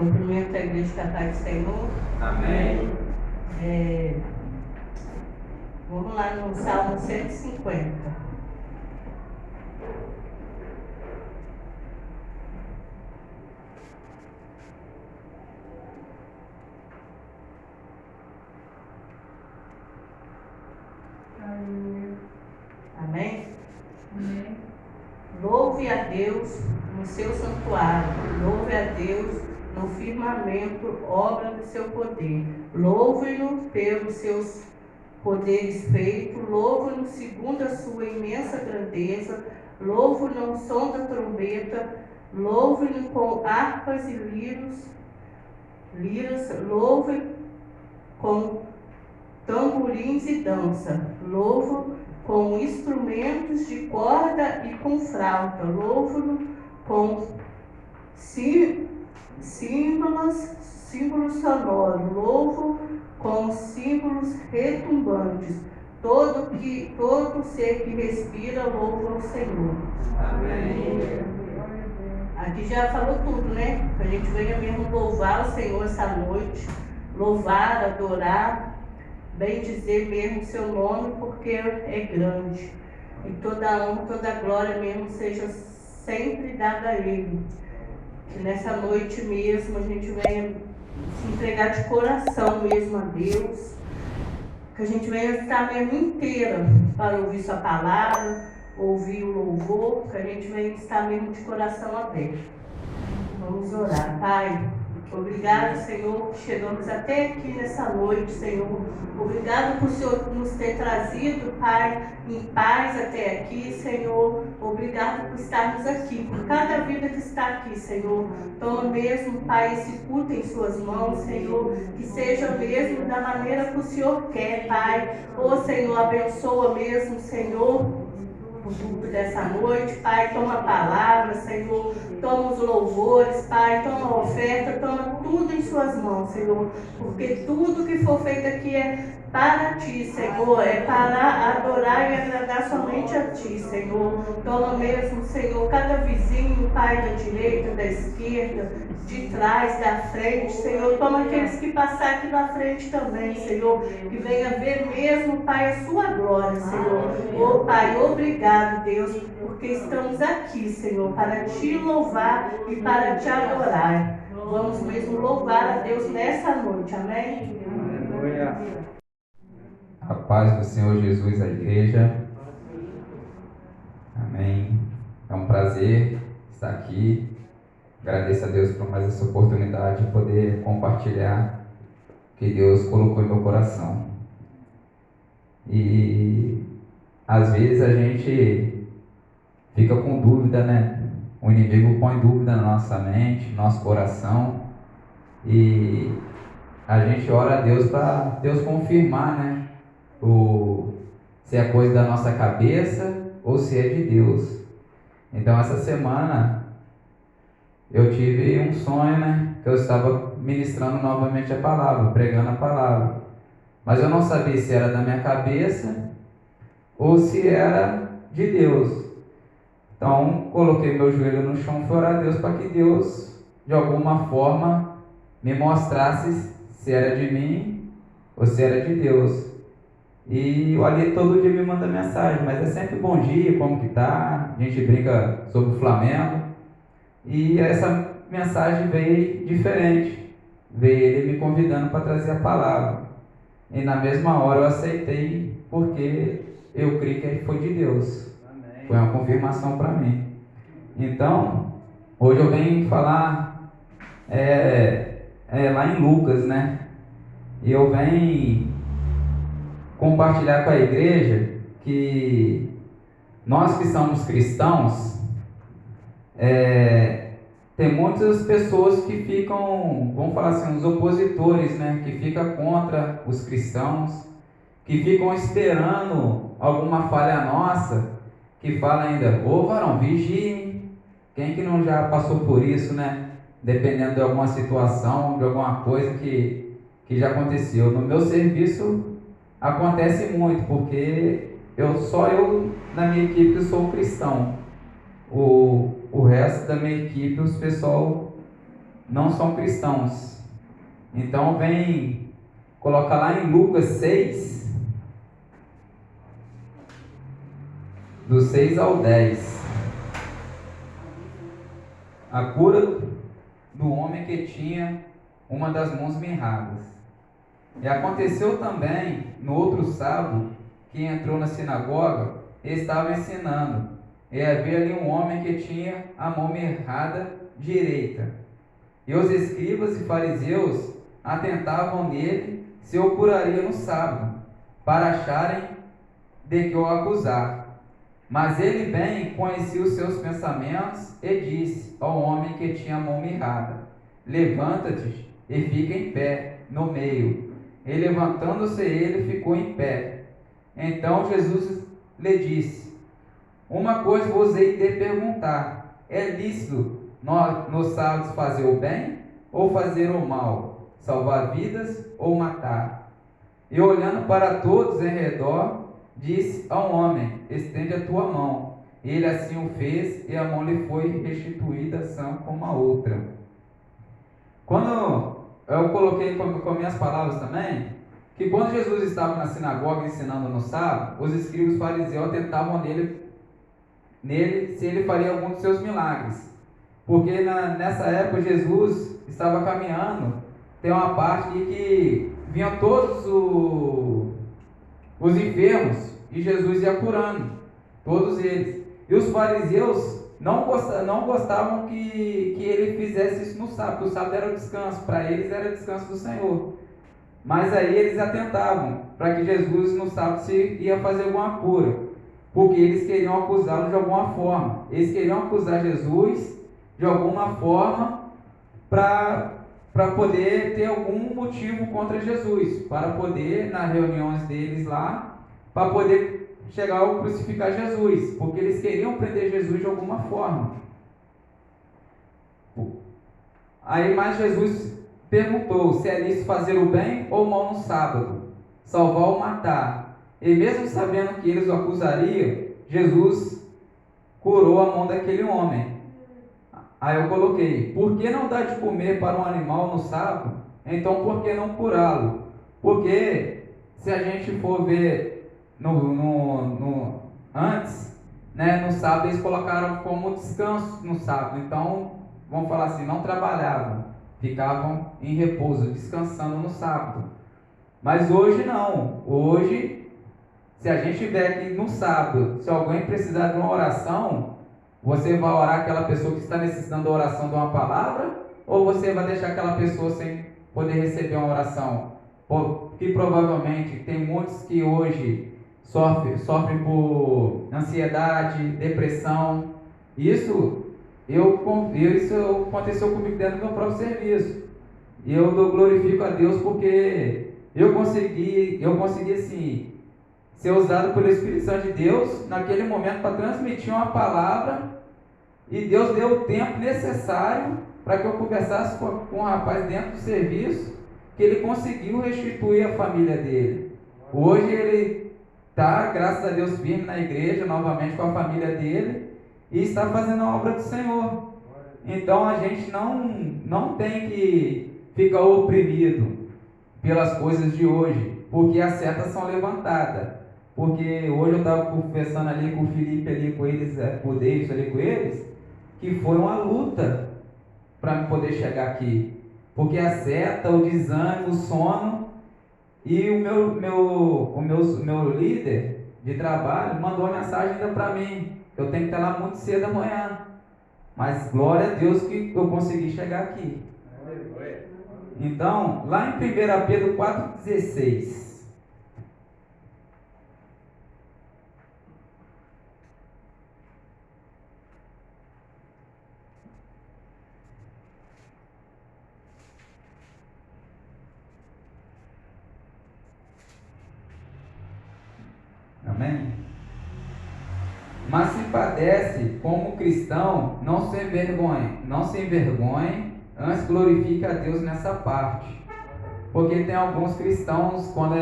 Cumprimento a igreja da Paz do Senhor. Amém. Vamos lá no Salmo 150. Amém? Amém. Louve a Deus no seu santuário, louve a Deus no firmamento, obra do seu poder. Louve-no pelos seus poderes feitos, louve-no segundo a sua imensa grandeza, louve-no ao som da trombeta, louve-no com harpas e liras, louve com tamborins e dança, louve com instrumentos de corda e com flauta, louvo-no com símbolos sonoros, louvo com símbolos retumbantes. Todo ser que respira louva ao Senhor. Amém. Aqui já falou tudo, né? Que a gente venha mesmo louvar o Senhor essa noite, louvar, adorar, bem dizer mesmo o seu nome, porque é grande. E toda a honra, toda a glória mesmo seja sempre dada a Ele. Que nessa noite mesmo a gente venha se entregar de coração mesmo a Deus. Que a gente venha estar mesmo inteira para ouvir sua palavra, ouvir o louvor. Que a gente venha estar mesmo de coração aberto. Vamos orar. Pai, obrigado, Senhor, que chegamos até aqui nessa noite, Senhor. Obrigado por o Senhor nos ter trazido, Pai, em paz até aqui, Senhor. Obrigado por estarmos aqui, por cada vida que está aqui, Senhor. Toma mesmo, Pai, esse culto em suas mãos, Senhor. Que seja mesmo da maneira que o Senhor quer, Pai. Ô, Senhor, abençoa mesmo, Senhor, o culto dessa noite, Pai. Toma a palavra, Senhor. Toma os louvores, Pai. Toma a oferta. Toma tudo em suas mãos, Senhor. Porque tudo que for feito aqui é para Ti, Senhor. É para adorar e agradar somente a Ti, Senhor. Toma mesmo, Senhor, cada vizinho, Pai, da direita, da esquerda, de trás, da frente, Senhor. Toma aqueles que passar aqui na frente também, Senhor. Que venha ver mesmo, Pai, a sua glória, Senhor. Ô, Pai, obrigado, Deus, porque estamos aqui, Senhor, para Te louvar e para Te adorar. Vamos mesmo louvar a Deus nessa noite, amém? Aleluia. A paz do Senhor Jesus, a igreja. Amém. É um prazer estar aqui. Agradeço a Deus por mais essa oportunidade de poder compartilhar o que Deus colocou em meu coração. E às vezes a gente fica com dúvida, né? O inimigo põe dúvida na nossa mente, no nosso coração. E a gente ora a Deus para Deus confirmar, né? Se é coisa da nossa cabeça ou se é de Deus. Então essa semana eu tive um sonho, né? Que eu estava ministrando novamente a palavra, pregando a palavra. Mas eu não sabia se era da minha cabeça ou se era de Deus. Então coloquei meu joelho no chão e fui orar a Deus para que Deus, de alguma forma, me mostrasse se era de mim ou se era de Deus. E o Ali todo dia me manda mensagem, mas é sempre bom dia, como que tá? A gente brinca sobre o Flamengo. E essa mensagem veio diferente. Veio ele me convidando para trazer a palavra. E na mesma hora eu aceitei, porque eu creio que foi de Deus. Amém. Foi uma confirmação para mim. Então, hoje eu venho falar lá em Lucas, né? E eu venho compartilhar com a igreja que nós que somos cristãos, tem muitas pessoas que ficam, vamos falar assim, os opositores, né, que ficam contra os cristãos, que ficam esperando alguma falha nossa, que fala ainda, ô varão, vigie, quem que não já passou por isso, né, dependendo de alguma situação, de alguma coisa que já aconteceu. No meu serviço acontece muito, porque eu na minha equipe sou cristão. O resto da minha equipe, os pessoal não são cristãos. Então vem colocar lá em Lucas 6, do 6 ao 10. A cura do homem que tinha uma das mãos mirradas. E aconteceu também, no outro sábado, que entrou na sinagoga e estava ensinando. E havia ali um homem que tinha a mão mirrada direita. E os escribas e fariseus atentavam nele se o curaria no sábado, para acharem de que o acusar. Mas ele bem conhecia os seus pensamentos e disse ao homem que tinha a mão mirrada: levanta-te e fica em pé no meio. E levantando-se ele ficou em pé. Então Jesus lhe disse: uma coisa vos hei de perguntar: é lícito nos sábados fazer o bem ou fazer o mal, salvar vidas ou matar? E olhando para todos em redor, disse ao homem: estende a tua mão. Ele assim o fez, e a mão lhe foi restituída sã como a outra. Quando eu coloquei com minhas palavras também, que quando Jesus estava na sinagoga ensinando no sábado, os escribas fariseus tentavam nele se ele faria algum dos seus milagres. Porque nessa época Jesus estava caminhando, tem uma parte que vinham todos os enfermos e Jesus ia curando todos eles. E os fariseus não gostavam que ele fizesse isso no sábado, porque o sábado era o descanso, para eles era o descanso do Senhor. Mas aí eles atentavam para que Jesus no sábado se ia fazer alguma cura, porque eles queriam acusá-lo de alguma forma. Eles queriam acusar Jesus de alguma forma para poder ter algum motivo contra Jesus, para poder, nas reuniões deles lá, para poder chegar a crucificar Jesus, porque eles queriam prender Jesus de alguma forma. Aí mais Jesus perguntou se é lícito fazer o bem ou o mal no sábado, salvar ou matar. E mesmo sabendo que eles o acusariam, Jesus curou a mão daquele homem. Aí eu coloquei: por que não dá de comer para um animal no sábado? Então por que não curá-lo? Porque se a gente for ver antes, né, no sábado eles colocaram como descanso no sábado. Então, vamos falar assim, não trabalhavam, ficavam em repouso, descansando no sábado. Mas hoje não. Hoje, se a gente tiver aqui no sábado, se alguém precisar de uma oração, você vai orar aquela pessoa que está necessitando da oração de uma palavra, ou você vai deixar aquela pessoa sem poder receber uma oração? Porque provavelmente tem muitos que hoje sofrem por ansiedade, depressão. Isso aconteceu comigo dentro do meu próprio serviço. E eu glorifico a Deus porque eu consegui assim, ser usado pelo Espírito Santo de Deus naquele momento para transmitir uma palavra, e Deus deu o tempo necessário para que eu conversasse com um rapaz dentro do serviço, que ele conseguiu restituir a família dele. Hoje ele está, graças a Deus, firme na igreja, novamente com a família dele, e está fazendo a obra do Senhor. Então a gente não tem que ficar oprimido pelas coisas de hoje, porque as setas são levantadas. Porque hoje eu estava conversando ali com o Felipe, ali com eles, com o David ali com eles, que foi uma luta para poder chegar aqui. Porque a seta, o desânimo, o sono, e o meu líder de trabalho mandou uma mensagem ainda para mim: eu tenho que estar lá muito cedo amanhã. Mas glória a Deus que eu consegui chegar aqui. Então, lá em 1 Pedro 4,16. Amém? Mas se padece como cristão, não se envergonhe, antes glorifique a Deus nessa parte. Porque tem alguns cristãos, quando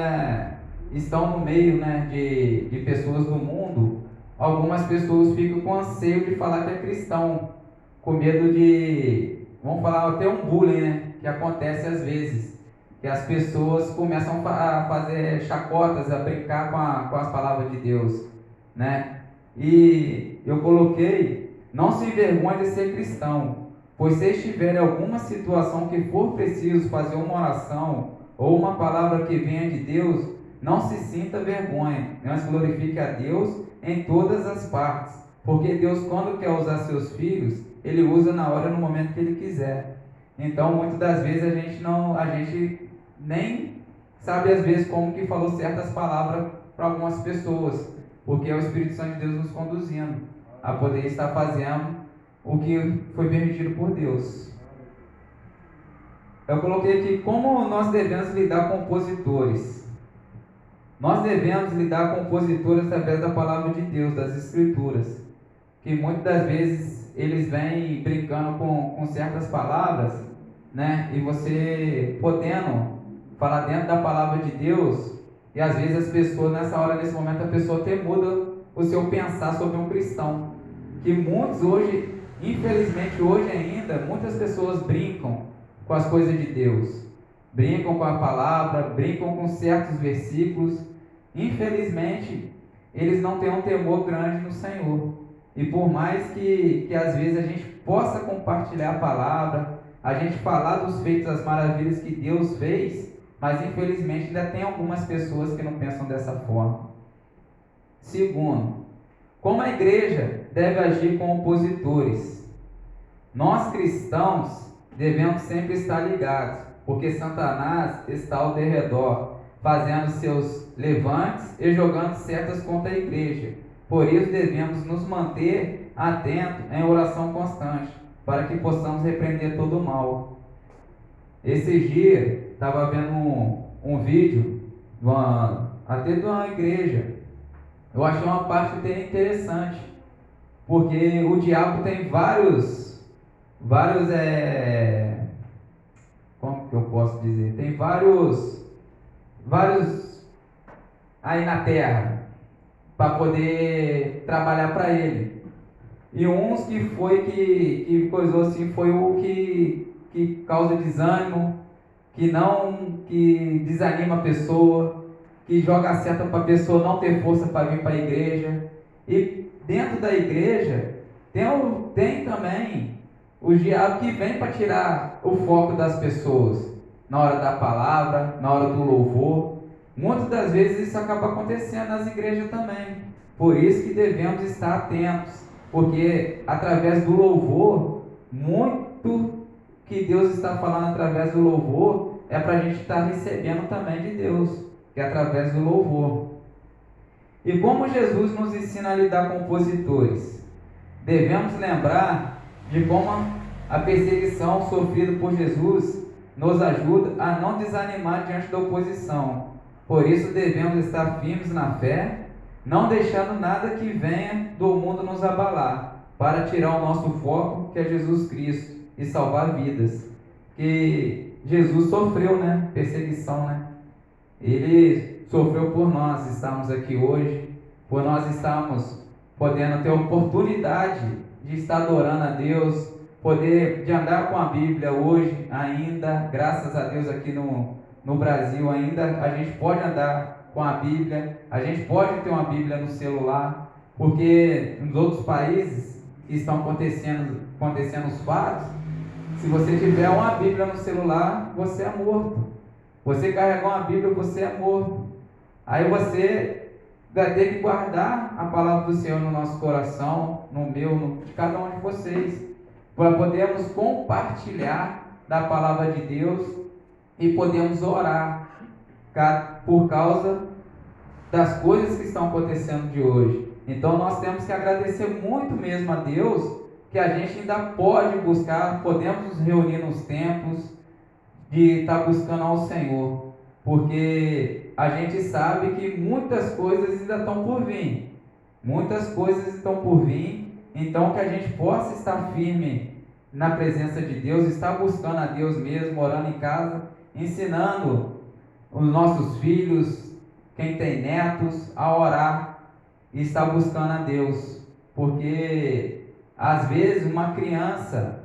estão no meio, né, de pessoas do mundo, algumas pessoas ficam com anseio de falar que é cristão, com medo de vamos falar até um bullying, né? Que acontece às vezes, que as pessoas começam a fazer chacotas, a brincar com as palavras de Deus, né? E eu coloquei, não se envergonhe de ser cristão, pois se estiver em alguma situação que for preciso fazer uma oração ou uma palavra que venha de Deus, não se sinta vergonha, mas glorifique a Deus em todas as partes, porque Deus, quando quer usar seus filhos, Ele usa na hora, no momento que Ele quiser. Então, muitas das vezes a gente nem sabe às vezes como que falou certas palavras para algumas pessoas, porque é o Espírito Santo de Deus nos conduzindo a poder estar fazendo o que foi permitido por Deus. Eu coloquei aqui como nós devemos lidar com opositores. Nós devemos lidar com opositores através da palavra de Deus, das Escrituras, que muitas das vezes eles vêm brincando com certas palavras, né? E você podendo falar dentro da palavra de Deus, e às vezes as pessoas nessa hora, nesse momento, a pessoa até muda o seu pensar sobre um cristão, que muitos hoje, infelizmente hoje ainda, muitas pessoas brincam com as coisas de Deus, brincam com a palavra, brincam com certos versículos. Infelizmente eles não têm um temor grande no Senhor, e por mais que às vezes a gente possa compartilhar a palavra, a gente falar dos feitos, das maravilhas que Deus fez, mas infelizmente ainda tem algumas pessoas que não pensam dessa forma. Segundo, como a igreja deve agir com opositores? Nós cristãos devemos sempre estar ligados, porque Satanás está ao derredor, fazendo seus levantes e jogando setas contra a igreja. Por isso devemos nos manter atentos em oração constante, para que possamos repreender todo o mal. Esses dias, estava vendo um vídeo até de uma igreja. Eu achei uma parte bem interessante, porque o diabo tem vários, como que eu posso dizer? Tem vários aí na terra, para poder trabalhar para ele. E uns que coisou assim, foi o que causa desânimo, que desanima a pessoa, que joga a seta para a pessoa não ter força para vir para a igreja. E dentro da igreja tem também o diabo que vem para tirar o foco das pessoas na hora da palavra, na hora do louvor. Muitas das vezes isso acaba acontecendo nas igrejas também. Por isso que devemos estar atentos, porque através do louvor, muito que Deus está falando através do louvor é para a gente estar recebendo também de Deus, que é através do louvor. E como Jesus nos ensina a lidar com opositores? Devemos lembrar de como a perseguição sofrida por Jesus nos ajuda a não desanimar diante da oposição. Por isso devemos estar firmes na fé, não deixando nada que venha do mundo nos abalar, para tirar o nosso foco, que é Jesus Cristo, e salvar vidas. Que Jesus sofreu, né? Perseguição, né? Ele sofreu por nós estarmos aqui hoje, por nós estarmos podendo ter a oportunidade de estar adorando a Deus, de andar com a Bíblia hoje ainda, graças a Deus aqui no Brasil ainda, a gente pode andar com a Bíblia, a gente pode ter uma Bíblia no celular, porque nos outros países que estão acontecendo os fatos, se você tiver uma Bíblia no celular, você é morto. Você carregar uma Bíblia, você é morto. Aí você vai ter que guardar a palavra do Senhor no nosso coração, no meu, de cada um de vocês, para podermos compartilhar da palavra de Deus e podemos orar por causa das coisas que estão acontecendo de hoje. Então nós temos que agradecer muito mesmo a Deus, que a gente ainda pode buscar, podemos nos reunir nos templos de estar buscando ao Senhor, porque a gente sabe que muitas coisas ainda estão por vir, então que a gente possa estar firme na presença de Deus, estar buscando a Deus mesmo, orando em casa, ensinando os nossos filhos, quem tem netos, a orar e estar buscando a Deus, porque às vezes uma criança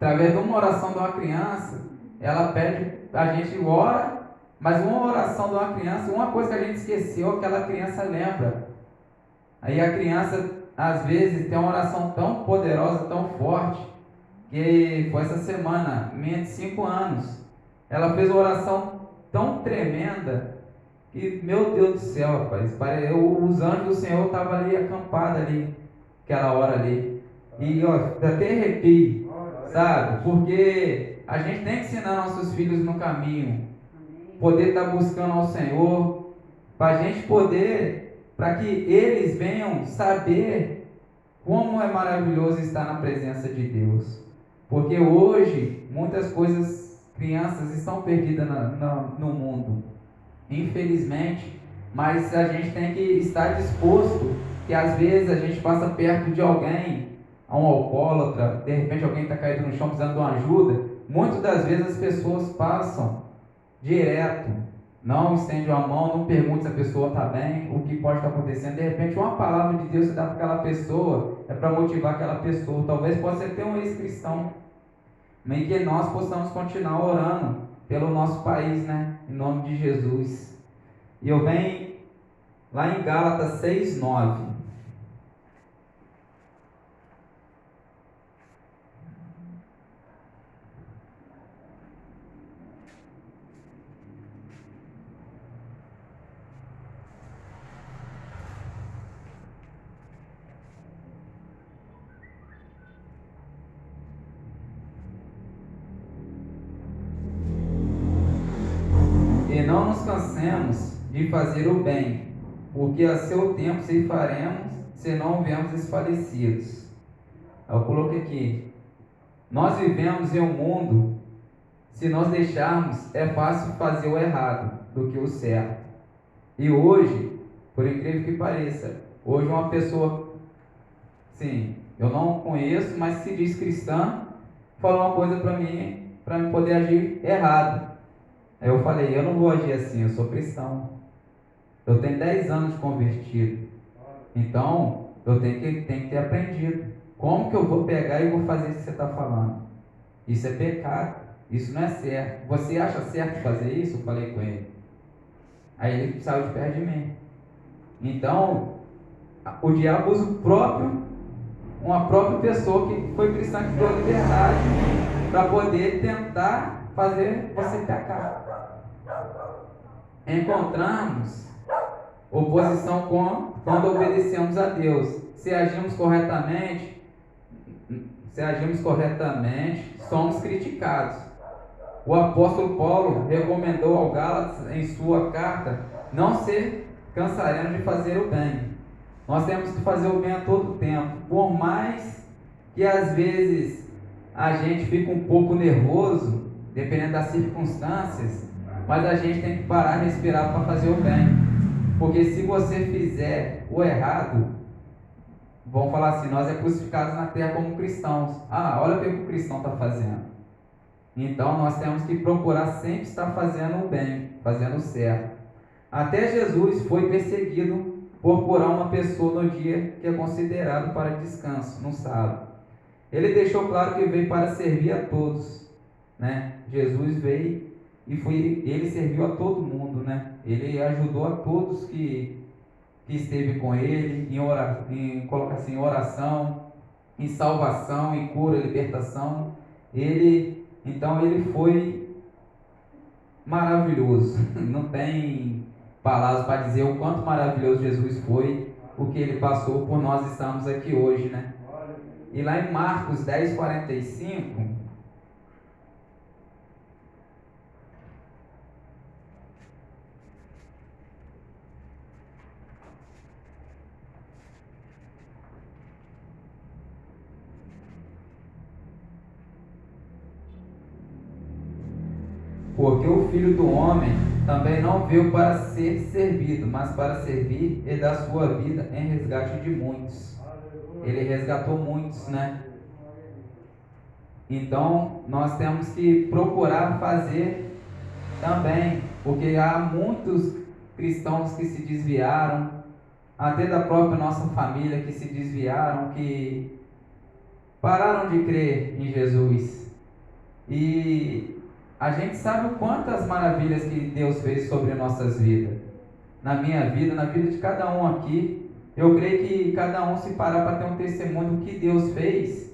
através de uma oração de uma criança, ela pede, a gente ora, mas uma oração de uma criança, uma coisa que a gente esqueceu, aquela criança lembra. Aí a criança, às vezes, tem uma oração tão poderosa, tão forte, que foi essa semana, minha de 5 anos, ela fez uma oração tão tremenda, que, meu Deus do céu, rapaz, os anjos do Senhor estavam ali, acampados ali, aquela hora ali, e ó, até arrepio, sabe? Porque a gente tem que ensinar nossos filhos no caminho, poder estar buscando ao Senhor, para a gente poder, para que eles venham saber como é maravilhoso estar na presença de Deus. Porque hoje, muitas coisas, crianças estão perdidas no mundo, infelizmente, mas a gente tem que estar disposto, que às vezes a gente passa perto de alguém, a um alcoólatra, de repente alguém está caído no chão precisando de uma ajuda, muitas das vezes as pessoas passam direto, não estende a mão, não pergunta se a pessoa está bem, o que pode estar acontecendo. De repente uma palavra de Deus que dá para aquela pessoa é para motivar aquela pessoa. Talvez possa ser até um ex-cristão, mas que nós possamos continuar orando pelo nosso país, né? Em nome de Jesus. E eu venho lá em Gálatas 6:9. E não nos cansemos de fazer o bem, porque a seu tempo ceifaremos, se não houvermos desfalecidos. Eu coloquei aqui, nós vivemos em um mundo, se nós deixarmos, é fácil fazer o errado do que o certo. E hoje, por incrível que pareça, hoje uma pessoa, sim, eu não conheço, mas se diz cristã, falou uma coisa para mim poder agir errado. Aí eu falei, eu não vou agir assim, eu sou cristão. Eu tenho 10 anos de convertido. Então, eu tenho que ter aprendido. Como que eu vou pegar e vou fazer isso que você está falando? Isso é pecado. Isso não é certo. Você acha certo fazer isso? Eu falei com ele. Aí ele saiu de perto de mim. Então, o diabo usa uma própria pessoa que foi cristã, que deu liberdade para poder tentar fazer você pecar. Encontramos oposição quando obedecemos a Deus. Se agimos corretamente, somos criticados. O apóstolo Paulo recomendou ao Gálatas em sua carta: não se cansaremos de fazer o bem. Nós temos que fazer o bem a todo tempo, por mais que às vezes a gente fique um pouco nervoso, dependendo das circunstâncias, mas a gente tem que parar, respirar para fazer o bem. Porque se você fizer o errado, vão falar assim, nós é crucificados na terra como cristãos. Olha o que o cristão está fazendo. Então nós temos que procurar sempre estar fazendo o bem, fazendo o certo. Até Jesus foi perseguido por curar uma pessoa no dia que é considerado para descanso, no sábado. Ele deixou claro que veio para servir a todos, né? Jesus veio e ele serviu a todo mundo, né? Ele ajudou a todos que esteve com ele em oração, em salvação, em cura, libertação. Então ele foi maravilhoso. Não tem palavras para dizer o quanto maravilhoso Jesus foi, o que ele passou por nós estarmos aqui hoje, né? E lá em Marcos 10:45, porque o Filho do Homem também não veio para ser servido, mas para servir e dar sua vida em resgate de muitos. Ele resgatou muitos, né? Então, nós temos que procurar fazer também, porque há muitos cristãos que se desviaram, até da própria nossa família que se desviaram, que pararam de crer em Jesus. E a gente sabe quantas maravilhas que Deus fez sobre nossas vidas. Na minha vida, na vida de cada um aqui. Eu creio que cada um, se parar para ter um testemunho do que Deus fez,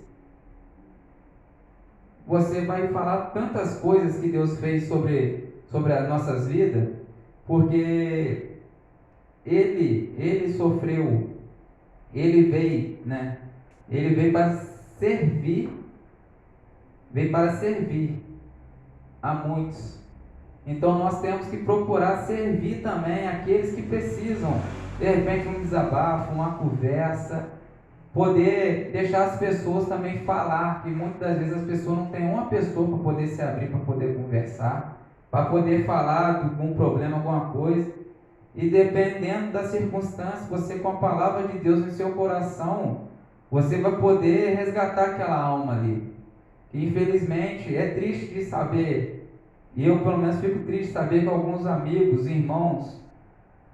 você vai falar tantas coisas que Deus fez sobre as nossas vidas, porque Ele sofreu, Ele veio, né? Ele veio para servir a muitos. Então nós temos que procurar servir também aqueles que precisam, de repente um desabafo, uma conversa, poder deixar as pessoas também falar, que muitas das vezes as pessoas não têm uma pessoa para poder se abrir, para poder conversar, para poder falar de algum problema, alguma coisa. E dependendo das circunstâncias, você com a palavra de Deus no seu coração, você vai poder resgatar aquela alma ali. E infelizmente é triste de saber, e eu pelo menos fico triste de saber que alguns amigos, irmãos,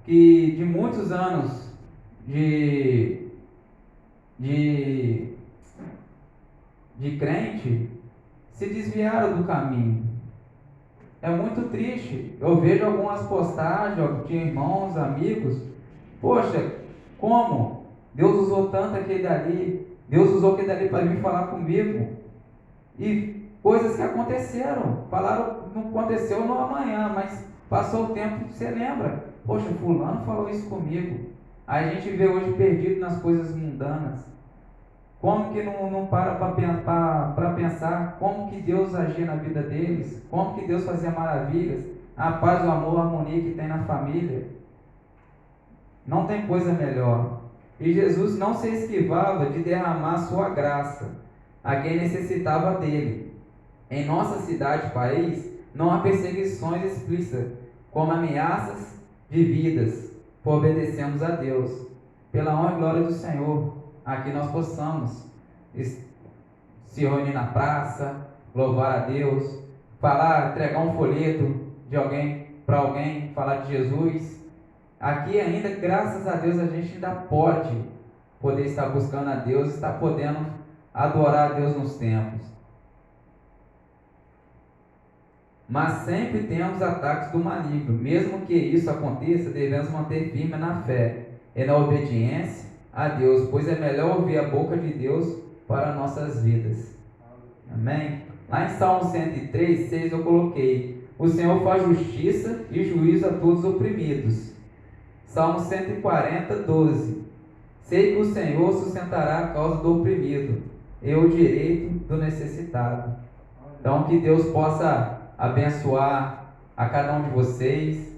que de muitos anos de crente, se desviaram do caminho. É muito triste. Eu vejo algumas postagens de irmãos, amigos. Poxa, como? Deus usou tanto aquele dali. Deus usou aquele dali para vir falar comigo. E coisas que aconteceram. Falaram, não aconteceu no amanhã, mas passou o tempo, você lembra. Poxa, fulano falou isso comigo. Aí a gente vê hoje perdido nas coisas mundanas. Como que não para pensar como que Deus agia na vida deles, como que Deus fazia maravilhas, a paz, o amor, a harmonia que tem na família. Não tem coisa melhor. E Jesus não se esquivava de derramar sua graça a quem necessitava dele. Em nossa cidade, país, não há perseguições explícitas, como ameaças de vidas, por obedecemos a Deus. Pela honra e glória do Senhor, aqui nós possamos se reunir na praça, louvar a Deus, falar, entregar um folheto de alguém para alguém, falar de Jesus. Aqui ainda, graças a Deus, a gente ainda pode poder estar buscando a Deus, estar podendo adorar a Deus nos templos. Mas sempre temos ataques do maligno. Mesmo que isso aconteça, devemos manter firme na fé e na obediência a Deus, pois é melhor ouvir a boca de Deus para nossas vidas. Amém? Lá em Salmo 103, 6 eu coloquei: o Senhor faz justiça e juízo a todos os oprimidos. Salmo 140, 12: sei que o Senhor sustentará a causa do oprimido e o direito do necessitado. Então que Deus possa abençoar a cada um de vocês.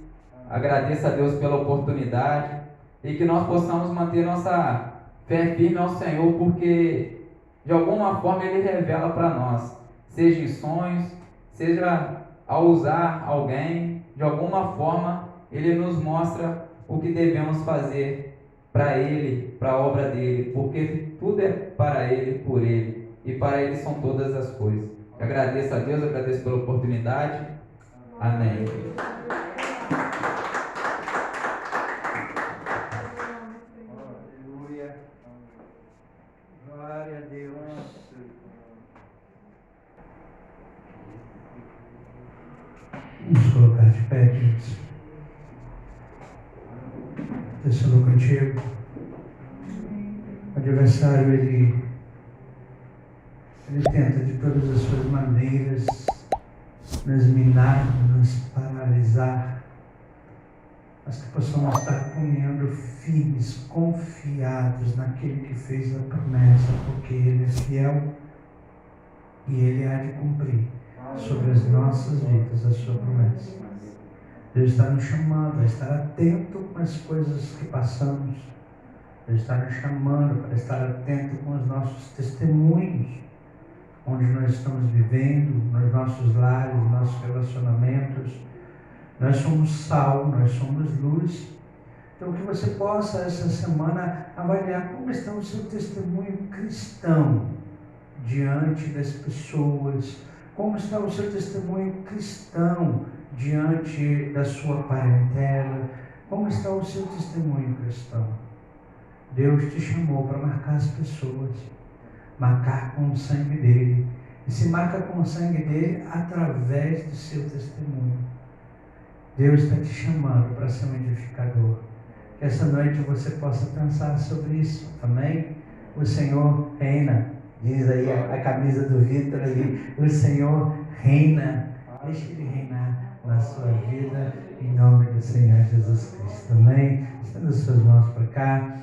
Agradeço a Deus pela oportunidade e que nós possamos manter nossa fé firme ao Senhor, porque de alguma forma Ele revela para nós, seja em sonhos, seja ao usar alguém, de alguma forma Ele nos mostra o que devemos fazer para Ele, para a obra dEle, porque tudo é para Ele, por Ele, e para Ele são todas as coisas. Eu agradeço a Deus, agradeço pela oportunidade. Amém. Aleluia. Glória a Deus. Vamos colocar de pé, gente. Deus falou contigo. O adversário, ele tenta de todas as suas maneiras nos minar, nos paralisar, mas que possamos estar caminhando firmes, confiados naquele que fez a promessa, porque Ele é fiel e Ele há de cumprir sobre as nossas vidas a sua promessa. Deus está nos chamando a estar atento com as coisas que passamos. Deus está nos chamando para estar atento com os nossos testemunhos, onde nós estamos vivendo, nos nossos lares, nos nossos relacionamentos. Nós somos sal, nós somos luz. Então que você possa essa semana avaliar como está o seu testemunho cristão diante das pessoas, como está o seu testemunho cristão diante da sua parentela, como está o seu testemunho cristão. Deus te chamou para marcar as pessoas, marcar com o sangue dele, e se marca com o sangue dele através do seu testemunho. Deus está te chamando para ser um edificador. Que essa noite você possa pensar sobre isso, amém? O Senhor reina, diz aí a camisa do Vitor ali, o Senhor reina, deixa Ele reinar na sua vida, em nome do Senhor Jesus Cristo, amém? Estenda as suas mãos para cá,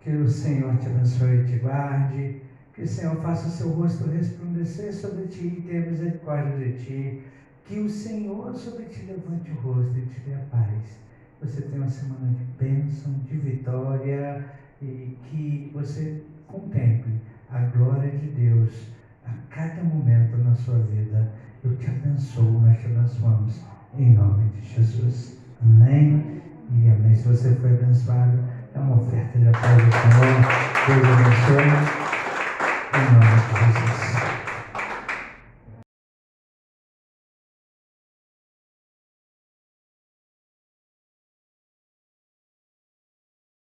que o Senhor te abençoe e te guarde, que o Senhor faça o seu rosto resplandecer sobre ti e tenha misericórdia de ti, que o Senhor sobre ti levante o rosto e te dê a paz. Você tenha uma semana de bênção, de vitória e que você contemple a glória de Deus a cada momento na sua vida. Eu te abençoo, nós te abençoamos em nome de Jesus. Amém e amém. Se você foi abençoado, é uma oferta da paz do Senhor. Deus abençoe.